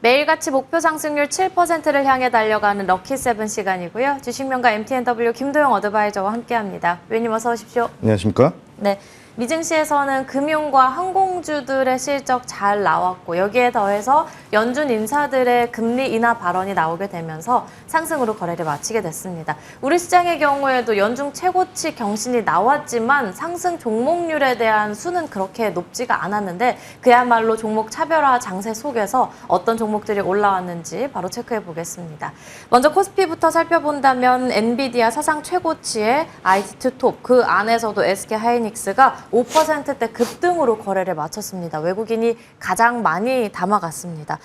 매일같이 목표 상승률 7%를 향해 달려가는 럭키7 시간이고요. 주식명가 MTNW 김도영 어드바이저와 함께합니다. 위원님 어서 오십시오. 안녕하십니까? 네. 미증시에서는 금융과 항공주들의 실적 잘 나왔고 여기에 더해서 연준 인사들의 금리 인하 발언이 나오게 되면서 상승으로 거래를 마치게 됐습니다. 우리 시장의 경우에도 연중 최고치 경신이 나왔지만 상승 종목률에 대한 수는 그렇게 높지가 않았는데 그야말로 종목 차별화 장세 속에서 어떤 종목들이 올라왔는지 바로 체크해 보겠습니다. 먼저 코스피부터 살펴본다면 엔비디아 사상 최고치의 IT2톱 그 안에서도 SK하이닉스가 5%대 급등으로 거래를 마쳤습니다. 외국인이 가장 많이 담아갔습니다.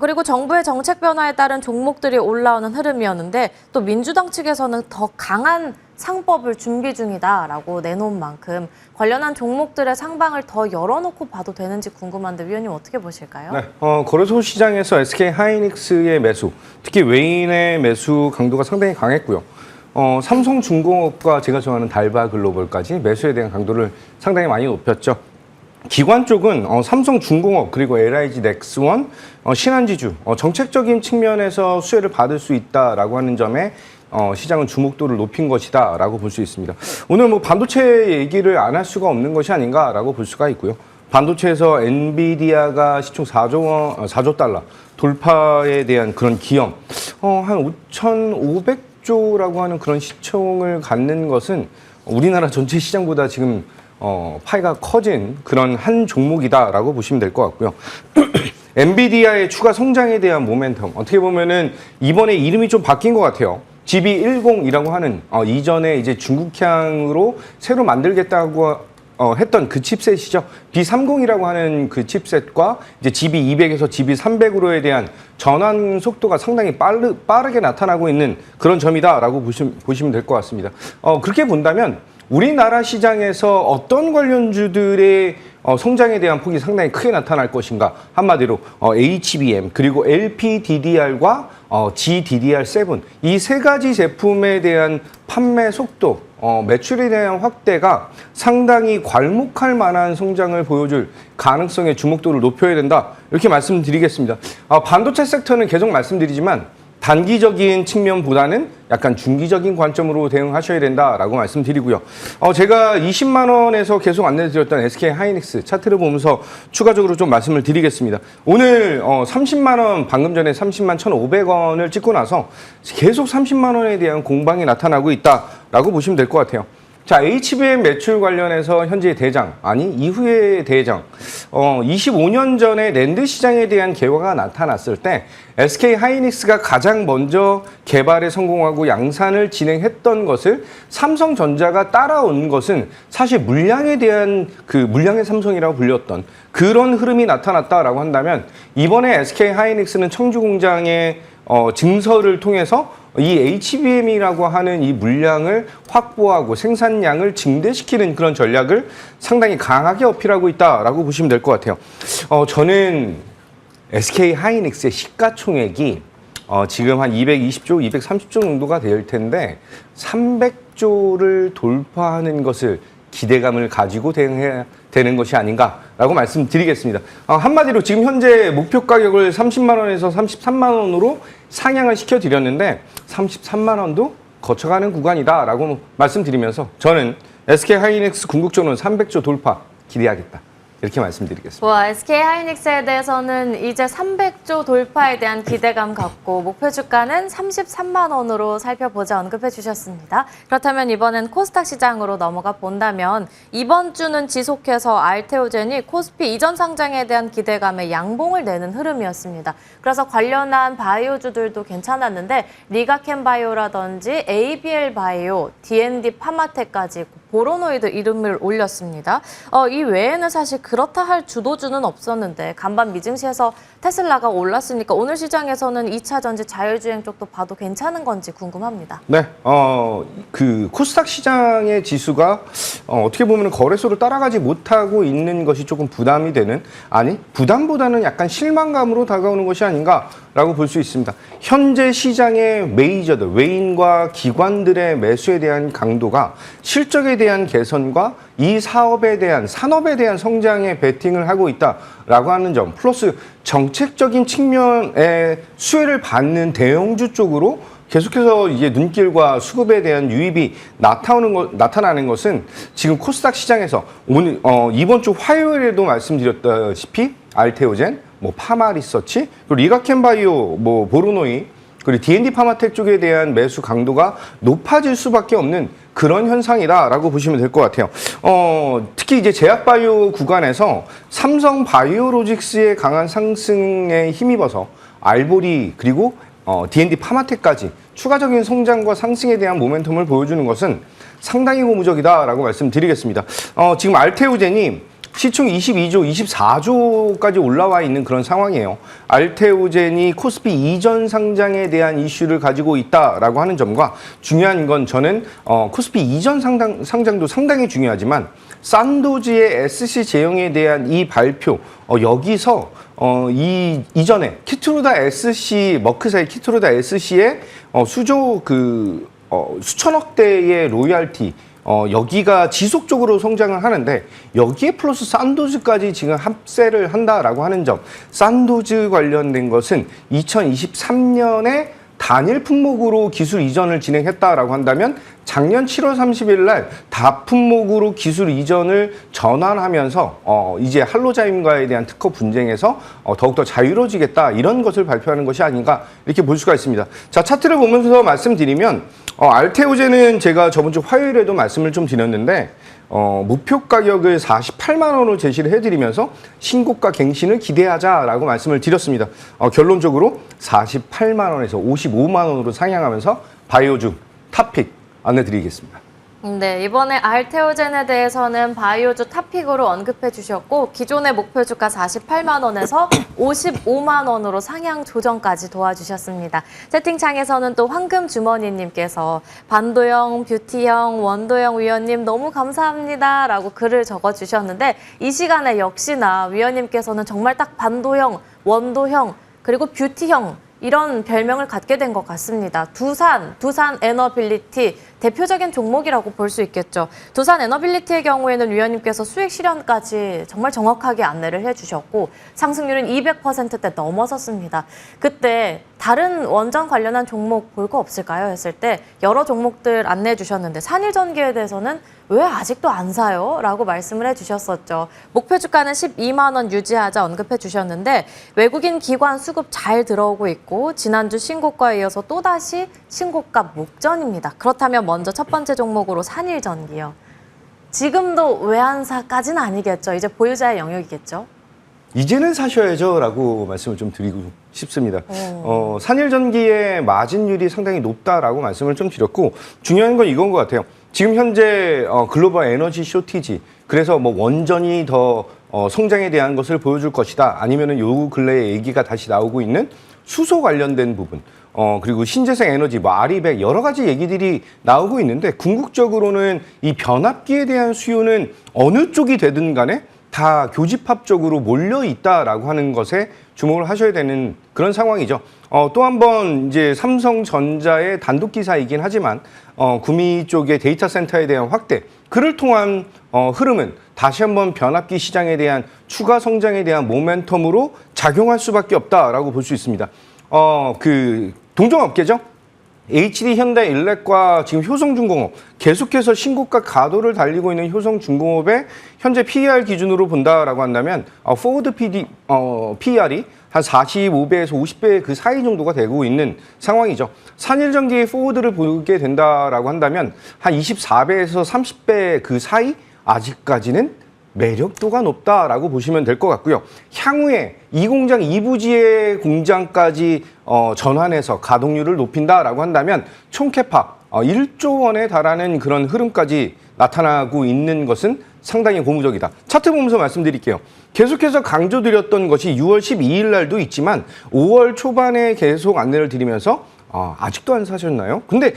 그리고 정부의 정책 변화에 따른 종목들이 올라오는 흐름이었는데 또 민주당 측에서는 더 강한 상법을 준비 중이다라고 내놓은 만큼 관련한 종목들의 상방을 더 열어놓고 봐도 되는지 궁금한데 위원님 어떻게 보실까요? 네, 거래소 시장에서 SK하이닉스의 매수, 특히 외인의 매수 강도가 상당히 강했고요. 삼성중공업과 제가 좋아하는 달바글로벌까지 매수에 대한 강도를 상당히 많이 높였죠. 기관 쪽은 삼성중공업 그리고 LIG 넥스원, 신한지주 정책적인 측면에서 수혜를 받을 수 있다라고 하는 점에 시장은 주목도를 높인 것이다라고 볼 수 있습니다. 오늘 뭐 반도체 얘기를 안 할 수가 없는 것이 아닌가라고 볼 수가 있고요. 반도체에서 엔비디아가 시총 4조 달러 돌파에 대한 그런 기염, 한 5,500조라고 하는 그런 시총을 갖는 것은 우리나라 전체 시장보다 지금 파이가 커진 그런 한 종목이다라고 보시면 될 것 같고요. 엔비디아의 추가 성장에 대한 모멘텀, 어떻게 보면은 이번에 이름이 좀 바뀐 것 같아요. GB10이라고 하는 이전에 이제 중국향으로 새로 만들겠다고 했던 그 칩셋이죠. B30이라고 하는 그 칩셋과 이제 GB200에서 GB300으로에 대한 전환 속도가 상당히 빠르게 나타나고 있는 그런 점이다라고 보시면 될 것 같습니다. 그렇게 본다면 우리나라 시장에서 어떤 관련주들의 성장에 대한 폭이 상당히 크게 나타날 것인가. 한마디로 HBM 그리고 LPDDR과 GDDR7 이 세 가지 제품에 대한 판매 속도, 매출에 대한 확대가 상당히 괄목할 만한 성장을 보여줄 가능성의 주목도를 높여야 된다. 이렇게 말씀드리겠습니다. 반도체 섹터는 계속 말씀드리지만 단기적인 측면보다는 약간 중기적인 관점으로 대응하셔야 된다라고 말씀드리고요. 제가 20만 원에서 계속 안내드렸던 SK하이닉스 차트를 보면서 추가적으로 좀 말씀을 드리겠습니다. 오늘 30만 원, 방금 전에 30만 1,500원을 찍고 나서 계속 30만 원에 대한 공방이 나타나고 있다라고 보시면 될 것 같아요. 자, HBM 매출 관련해서 현재의 대장, 아니 이후의 대장, 25년 전에 낸드 시장에 대한 개화가 나타났을 때 SK하이닉스가 가장 먼저 개발에 성공하고 양산을 진행했던 것을 삼성전자가 따라온 것은 사실 물량에 대한 그 물량의 삼성이라고 불렸던 그런 흐름이 나타났다라고 한다면 이번에 SK하이닉스는 청주 공장의 증설을 통해서 이 HBM이라고 하는 이 물량을 확보하고 생산량을 증대시키는 그런 전략을 상당히 강하게 어필하고 있다라고 보시면 될 것 같아요. 저는 SK하이닉스의 시가총액이 지금 한 220조, 230조 정도가 될 텐데 300조를 돌파하는 것을 기대감을 가지고 대응해야 되는 것이 아닌가라고 말씀드리겠습니다. 한마디로 지금 현재 목표 가격을 30만 원에서 33만 원으로 상향을 시켜드렸는데 33만 원도 거쳐가는 구간이다라고 말씀드리면서 저는 SK하이닉스 궁극적으로는 300조 돌파 기대하겠다. 이렇게 말씀드리겠습니다. SK하이닉스에 대해서는 이제 300조 돌파에 대한 기대감 갖고 목표 주가는 33만 원으로 살펴보자 언급해 주셨습니다. 그렇다면 이번엔 코스닥 시장으로 넘어가 본다면 이번 주는 지속해서 알테오젠이 코스피 이전 상장에 대한 기대감에 양봉을 내는 흐름이었습니다. 그래서 관련한 바이오주들도 괜찮았는데 리가캠바이오라든지 ABL바이오, D&D 파마텍까지 보로노이드 이름을 올렸습니다. 이 외에는 사실 그렇다 할 주도주는 없었는데 간밤 미증시에서 테슬라가 올랐으니까 오늘 시장에서는 2차 전지 자율주행 쪽도 봐도 괜찮은 건지 궁금합니다. 네, 그 코스닥 시장의 지수가 어떻게 보면 거래소를 따라가지 못하고 있는 것이 조금 부담이 되는, 아니 부담보다는 약간 실망감으로 다가오는 것이 아닌가 라고 볼 수 있습니다. 현재 시장의 메이저들, 외인과 기관들의 매수에 대한 강도가 실적에 대한 개선과 이 사업에 대한, 산업에 대한 성장에 베팅을 하고 있다라고 하는 점, 플러스 정책적인 측면의 수혜를 받는 대형주 쪽으로 계속해서 이제 눈길과 수급에 대한 유입이 나타나는 것은 지금 코스닥 시장에서 오늘 이번 주 화요일에도 말씀드렸다시피 알테오젠, 뭐 파마리서치, 그리고 리가켄바이오, 뭐 보르노이, 그리고 D&D 파마텍 쪽에 대한 매수 강도가 높아질 수밖에 없는 그런 현상이다라고 보시면 될 것 같아요. 특히 이제 제약바이오 구간에서 삼성 바이오로직스의 강한 상승에 힘입어서 알보리 그리고 D&D 파마텍까지 추가적인 성장과 상승에 대한 모멘텀을 보여주는 것은 상당히 고무적이다라고 말씀드리겠습니다. 지금 알테오젠이 시총 22조, 24조까지 올라와 있는 그런 상황이에요. 알테오젠이 코스피 이전 상장에 대한 이슈를 가지고 있다라고 하는 점과 중요한 건 저는 코스피 이전 상장도 상당히 중요하지만 산도즈의 SC 제형에 대한 이 발표, 여기서 이전에 키트루다 SC, 머크사의 키트루다 SC의 수조 수천억 대의 로열티, 여기가 지속적으로 성장을 하는데 여기에 플러스 산도즈까지 지금 합세를 한다라고 하는 점, 산도즈 관련된 것은 2023년에 단일 품목으로 기술 이전을 진행했다라고 한다면 작년 7월 30일 날 다품목으로 기술 이전을 전환하면서 이제 할로자임과에 대한 특허 분쟁에서 더욱더 자유로워지겠다, 이런 것을 발표하는 것이 아닌가, 이렇게 볼 수가 있습니다. 자, 차트를 보면서 말씀드리면 알테오젠은 제가 저번 주 화요일에도 말씀을 좀 드렸는데 목표 가격을 48만 원으로 제시를 해드리면서 신고가 갱신을 기대하자라고 말씀을 드렸습니다. 결론적으로 48만 원에서 55만 원으로 상향하면서 바이오주 탑픽 안내드리겠습니다. 네, 이번에 알테오젠에 대해서는 바이오주 탑픽으로 언급해 주셨고 기존의 목표 주가 48만 원에서 55만 원으로 상향 조정까지 도와주셨습니다. 채팅창에서는 또 황금 주머니님께서 반도형, 뷰티형, 원도형 위원님 너무 감사합니다 라고 글을 적어주셨는데 이 시간에 역시나 위원님께서는 정말 딱 반도형, 원도형, 그리고 뷰티형 이런 별명을 갖게 된 것 같습니다. 두산 에너빌리티 대표적인 종목이라고 볼 수 있겠죠. 두산 에너빌리티의 경우에는 위원님께서 수익 실현까지 정말 정확하게 안내를 해주셨고 상승률은 200%대 넘어섰습니다. 그때 다른 원전 관련한 종목 볼 거 없을까요? 했을 때 여러 종목들 안내해 주셨는데 산일전기에 대해서는 왜 아직도 안 사요? 라고 말씀을 해주셨었죠. 목표 주가는 12만 원 유지하자 언급해 주셨는데 외국인 기관 수급 잘 들어오고 있고 지난주 신고가에 이어서 또다시 신고가 목전입니다. 그렇다면 먼저 첫 번째 종목으로 산일전기요. 지금도 왜 안 사까지는 아니겠죠. 이제 보유자의 영역이겠죠. 이제는 사셔야죠 라고 말씀을 좀 드리고 싶습니다. 산일전기의 마진율이 상당히 높다라고 말씀을 좀 드렸고 중요한 건 이건 것 같아요. 지금 현재 글로벌 에너지 쇼티지, 그래서 뭐 원전이 더 성장에 대한 것을 보여줄 것이다, 아니면은 요 근래에 얘기가 다시 나오고 있는 수소 관련된 부분, 그리고 신재생 에너지, 뭐 아리백, 여러 가지 얘기들이 나오고 있는데 궁극적으로는 이 변압기에 대한 수요는 어느 쪽이 되든 간에 다 교집합적으로 몰려 있다라고 하는 것에 주목을 하셔야 되는 그런 상황이죠. 또 한 번 이제 삼성전자의 단독 기사이긴 하지만 구미 쪽의 데이터 센터에 대한 확대, 그를 통한 흐름은 다시 한번 변압기 시장에 대한 추가 성장에 대한 모멘텀으로 작용할 수밖에 없다라고 볼 수 있습니다. 동종업계죠. HD 현대일렉과 지금 효성중공업, 계속해서 신고가 가도를 달리고 있는 효성중공업의 현재 PER 기준으로 본다라고 한다면 포워드 PER이 한 45배에서 50배 그 사이 정도가 되고 있는 상황이죠. 산일전기의 포워드를 보게 된다라고 한다면 한 24배에서 30배 그 사이, 아직까지는 매력도가 높다라고 보시면 될 것 같고요. 향후에 이 공장 2부지의 공장까지 전환해서 가동률을 높인다라고 한다면 총 캐파 1조 원에 달하는 그런 흐름까지 나타나고 있는 것은 상당히 고무적이다. 차트 보면서 말씀드릴게요. 계속해서 강조드렸던 것이 6월 12일 날도 있지만 5월 초반에 계속 안내를 드리면서 아직도 안 사셨나요? 근데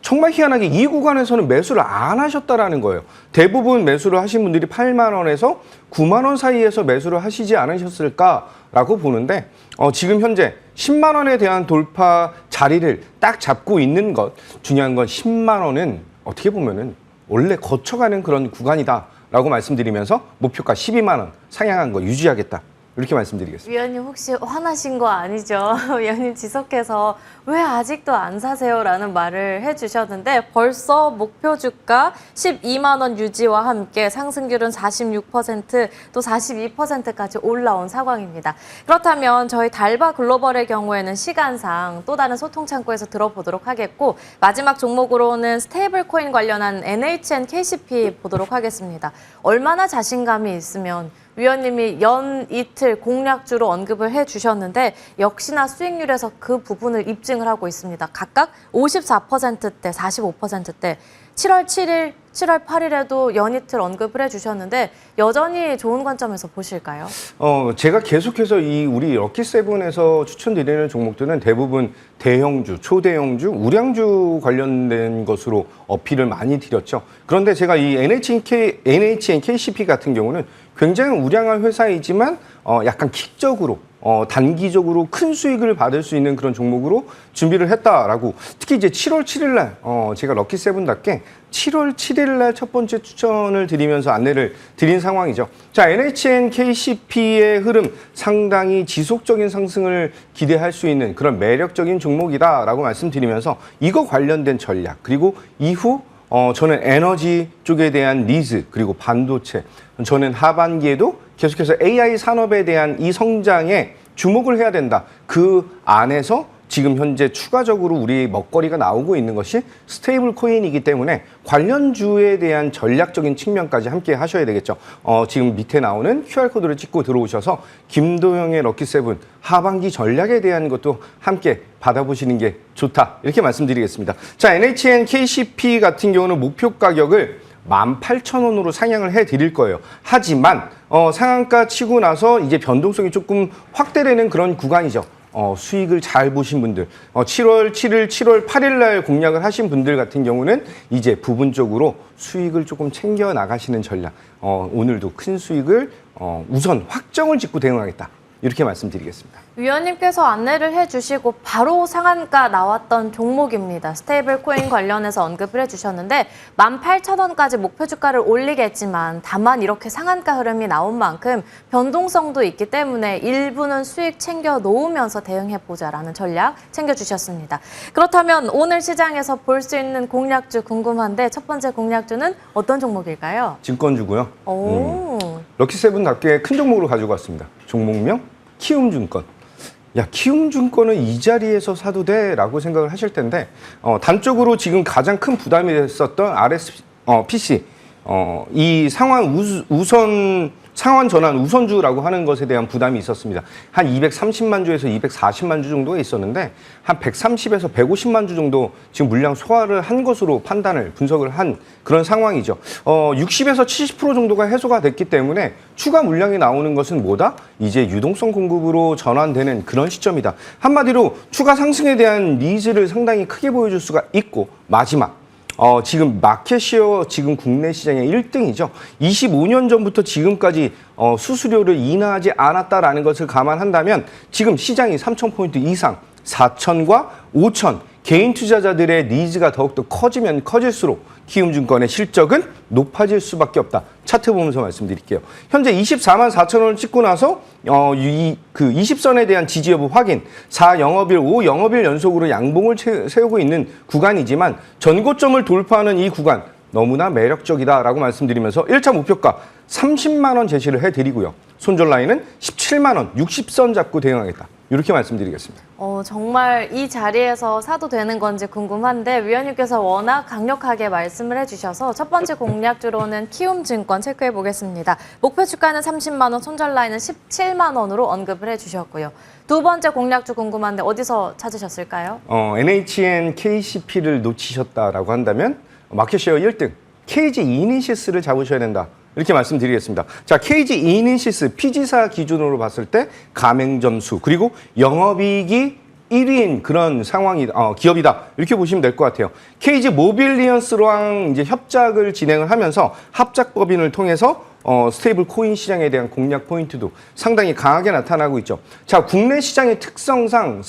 정말 희한하게 이 구간에서는 매수를 안 하셨다라는 거예요. 대부분 매수를 하신 분들이 8만 원에서 9만 원 사이에서 매수를 하시지 않으셨을까라고 보는데 지금 현재 10만 원에 대한 돌파 자리를 딱 잡고 있는 것, 중요한 건 10만 원은 어떻게 보면은 원래 거쳐가는 그런 구간이다라고 말씀드리면서 목표가 12만 원 상향한 거 유지하겠다. 이렇게 말씀드리겠습니다. 위원님 혹시 화나신 거 아니죠? 위원님 지속해서 왜 아직도 안 사세요라는 말을 해주셨는데 벌써 목표 주가 12만 원 유지와 함께 상승률은 46%, 또 42%까지 올라온 상황입니다. 그렇다면 저희 달바 글로벌의 경우에는 시간상 또 다른 소통 창구에서 들어보도록 하겠고, 마지막 종목으로는 스테이블 코인 관련한 NHN KCP 보도록 하겠습니다. 얼마나 자신감이 있으면 위원님이 연 이틀 공략주로 언급을 해주셨는데 역시나 수익률에서 그 부분을 입증을 하고 있습니다. 각각 54%대, 45%대, 7월 7일, 7월 8일에도 연이틀 언급을 해주셨는데 여전히 좋은 관점에서 보실까요? 제가 계속해서 이 우리 럭키세븐에서 추천드리는 종목들은 대부분 대형주, 초대형주, 우량주 관련된 것으로 어필을 많이 드렸죠. 그런데 제가 이 NHN KCP 같은 경우는 굉장히 우량한 회사이지만 약간 킥적으로 단기적으로 큰 수익을 받을 수 있는 그런 종목으로 준비를 했다라고. 특히 이제 7월 7일 날 제가 럭키세븐답게 7월 7일 날 첫 번째 추천을 드리면서 안내를 드린 상황이죠. 자, NHN KCP의 흐름 상당히 지속적인 상승을 기대할 수 있는 그런 매력적인 종목이다라고 말씀드리면서 이거 관련된 전략, 그리고 이후 저는 에너지 쪽에 대한 니즈, 그리고 반도체, 저는 하반기에도 계속해서 AI 산업에 대한 이 성장에 주목을 해야 된다. 그 안에서 지금 현재 추가적으로 우리 먹거리가 나오고 있는 것이 스테이블 코인이기 때문에 관련주에 대한 전략적인 측면까지 함께 하셔야 되겠죠. 지금 밑에 나오는 QR코드를 찍고 들어오셔서 김도영의 럭키세븐 하반기 전략에 대한 것도 함께 받아보시는 게 좋다. 이렇게 말씀드리겠습니다. 자, NHN KCP 같은 경우는 목표 가격을 18,000원으로 상향을 해드릴 거예요. 하지만 상한가 치고 나서 이제 변동성이 조금 확대되는 그런 구간이죠. 수익을 잘 보신 분들, 7월 7일, 7월 8일 날 공략을 하신 분들 같은 경우는 이제 부분적으로 수익을 조금 챙겨 나가시는 전략, 오늘도 큰 수익을 우선 확정을 짓고 대응하겠다. 이렇게 말씀드리겠습니다. 위원님께서 안내를 해주시고 바로 상한가 나왔던 종목입니다. 스테이블 코인 관련해서 언급을 해주셨는데 18,000원까지 목표 주가를 올리겠지만 다만 이렇게 상한가 흐름이 나온 만큼 변동성도 있기 때문에 일부는 수익 챙겨 놓으면서 대응해보자라는 전략 챙겨주셨습니다. 그렇다면 오늘 시장에서 볼 수 있는 공략주 궁금한데 첫 번째 공략주는 어떤 종목일까요? 증권주고요. 오. 럭키세븐답게 큰 종목으로 가지고 왔습니다. 종목명 키움증권. 야, 키움증권은 이 자리에서 사도 돼? 라고 생각을 하실 텐데 단적으로 지금 가장 큰 부담이 됐었던 RSPC 이 상환 전환 우선주라고 하는 것에 대한 부담이 있었습니다. 한 230만 주에서 240만 주 정도에 있었는데 한 130에서 150만 주 정도 지금 물량 소화를 한 것으로 분석을 한 그런 상황이죠. 60에서 70% 정도가 해소가 됐기 때문에 추가 물량이 나오는 것은 뭐다? 이제 유동성 공급으로 전환되는 그런 시점이다. 한마디로 추가 상승에 대한 니즈를 상당히 크게 보여줄 수가 있고, 마지막 지금 마켓시어 지금 국내 시장의 1등이죠. 25년 전부터 지금까지 수수료를 인하하지 않았다라는 것을 감안한다면 지금 시장이 3,000포인트 이상, 4,000과 5,000 개인 투자자들의 니즈가 더욱더 커지면 커질수록 키움증권의 실적은 높아질 수밖에 없다. 차트 보면서 말씀드릴게요. 현재 24만 4천 원을 찍고 나서 20선에 대한 지지 여부 확인, 4영업일, 5영업일 연속으로 양봉을 세우고 있는 구간이지만 전고점을 돌파하는 이 구간 너무나 매력적이다라고 말씀드리면서 1차 목표가 30만 원 제시를 해드리고요. 손절 라인은 17만 원, 60선 잡고 대응하겠다. 이렇게 말씀드리겠습니다. 정말 이 자리에서 사도 되는 건지 궁금한데 위원님께서 워낙 강력하게 말씀을 해주셔서 첫 번째 공략주로는 키움증권 체크해 보겠습니다. 목표 주가는 30만 원, 손절 라인은 17만 원으로 언급을 해주셨고요. 두 번째 공략주 궁금한데 어디서 찾으셨을까요? NHN KCP를 놓치셨다라고 한다면 마켓쉐어 1등 KG 이니시스를 잡으셔야 된다. 이렇게 말씀드리겠습니다. 자, KG 이니시스 피지사 기준으로 봤을 때 가맹점 수 그리고 영업이익이 1위인 그런 상황이 기업이다 이렇게 보시면 될 것 같아요. KG 모빌리언스랑 이제 협작을 진행을 하면서 합작법인을 통해서 스테이블 코인 시장에 대한 공략 포인트도 상당히 강하게 나타나고 있죠. 자, 국내 시장의 특성상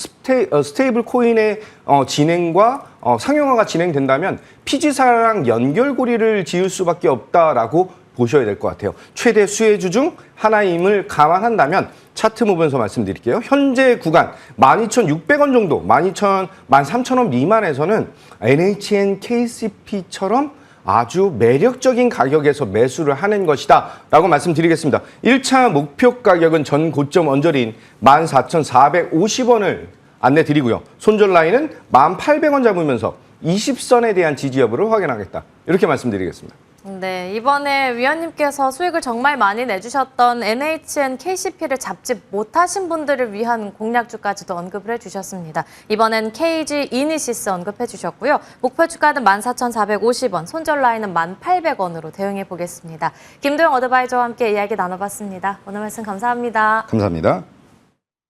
스테이블 코인의 진행과 상용화가 진행된다면 피지사랑 연결고리를 지을 수밖에 없다라고 보셔야 될 것 같아요. 최대 수혜주 중 하나임을 감안한다면 차트 무브에서 말씀드릴게요. 현재 구간 12,600원 정도, 13,000원 미만에서는 NHN KCP처럼 아주 매력적인 가격에서 매수를 하는 것이다 라고 말씀드리겠습니다. 1차 목표 가격은 전 고점 언저리인 14,450원을 안내드리고요. 손절 라인은 1,800원 잡으면서 20선에 대한 지지 여부를 확인하겠다. 이렇게 말씀드리겠습니다. 네, 이번에 위원님께서 수익을 정말 많이 내주셨던 NHN KCP를 잡지 못하신 분들을 위한 공략주까지도 언급을 해주셨습니다. 이번엔 KG 이니시스 언급해 주셨고요. 목표 주가는 14,450원, 손절 라인은 1,800원으로 대응해 보겠습니다. 김도영 어드바이저와 함께 이야기 나눠봤습니다. 오늘 말씀 감사합니다. 감사합니다.